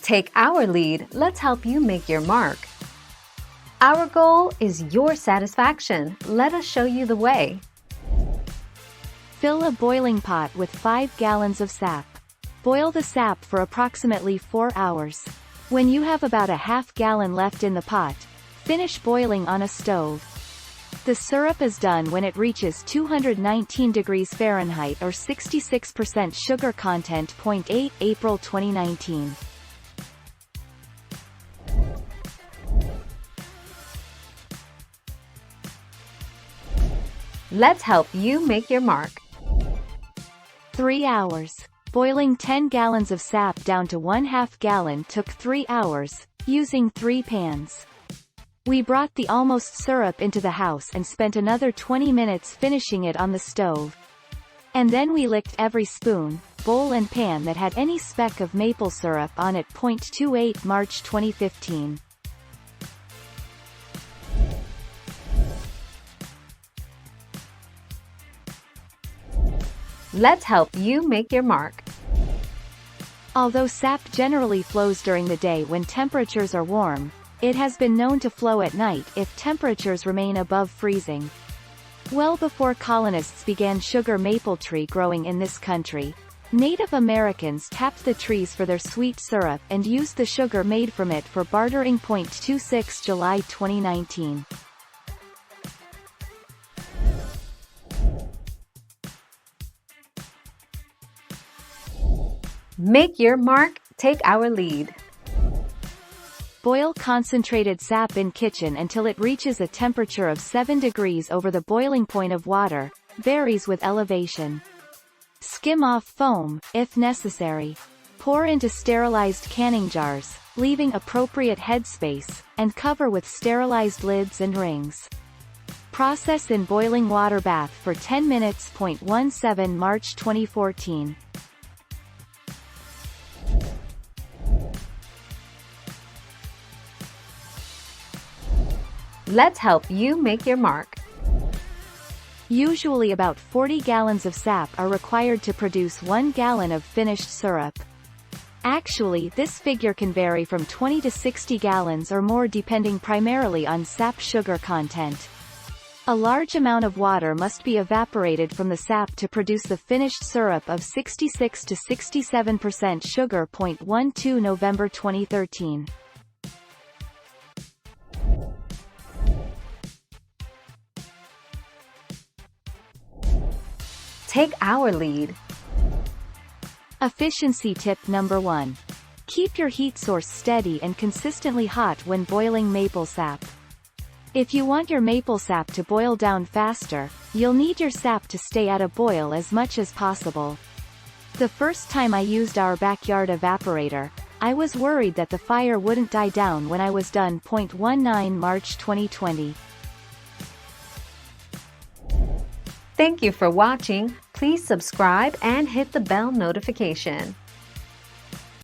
Take our lead, let's help you make your mark. Our goal is your satisfaction. Let us show you the way. Fill a boiling pot with 5 gallons of sap. Boil the sap for approximately 4 hours. When you have about a half gallon left in the pot, finish boiling on a stove. The syrup is done when it reaches 219 degrees Fahrenheit or 66% sugar content. 8 April 2019. Let's help you make your mark. 3 hours. Boiling 10 gallons of sap down to 1/2 gallon took 3 hours, using 3 pans. We brought the almost syrup into the house and spent another 20 minutes finishing it on the stove. And then we licked every spoon, bowl and pan that had any speck of maple syrup on it. 28 March 2015. Let's help you make your mark. Although sap generally flows during the day when temperatures are warm, it has been known to flow at night if temperatures remain above freezing. Well before colonists began sugar maple tree growing in this country, Native Americans tapped the trees for their sweet syrup and used the sugar made from it for bartering. 26 July 2019. Make your mark, take our lead. Boil concentrated sap in kitchen until it reaches a temperature of 7 degrees over the boiling point of water, varies with elevation. Skim off foam, if necessary. Pour into sterilized canning jars, leaving appropriate headspace, and cover with sterilized lids and rings. Process in boiling water bath for 10 minutes. 17 March 2014. Let's help you make your mark. Usually about 40 gallons of sap are required to produce 1 gallon of finished syrup. Actually, this figure can vary from 20 to 60 gallons or more depending primarily on sap sugar content. A large amount of water must be evaporated from the sap to produce the finished syrup of 66 to 67% sugar. 12 November 2013. Take our lead. Efficiency tip number 1. Keep your heat source steady and consistently hot when boiling maple sap. If you want your maple sap to boil down faster, you'll need your sap to stay at a boil as much as possible. The first time I used our backyard evaporator, I was worried that the fire wouldn't die down when I was done. 19 March 2020. Thank you for watching. Please subscribe and hit the bell notification.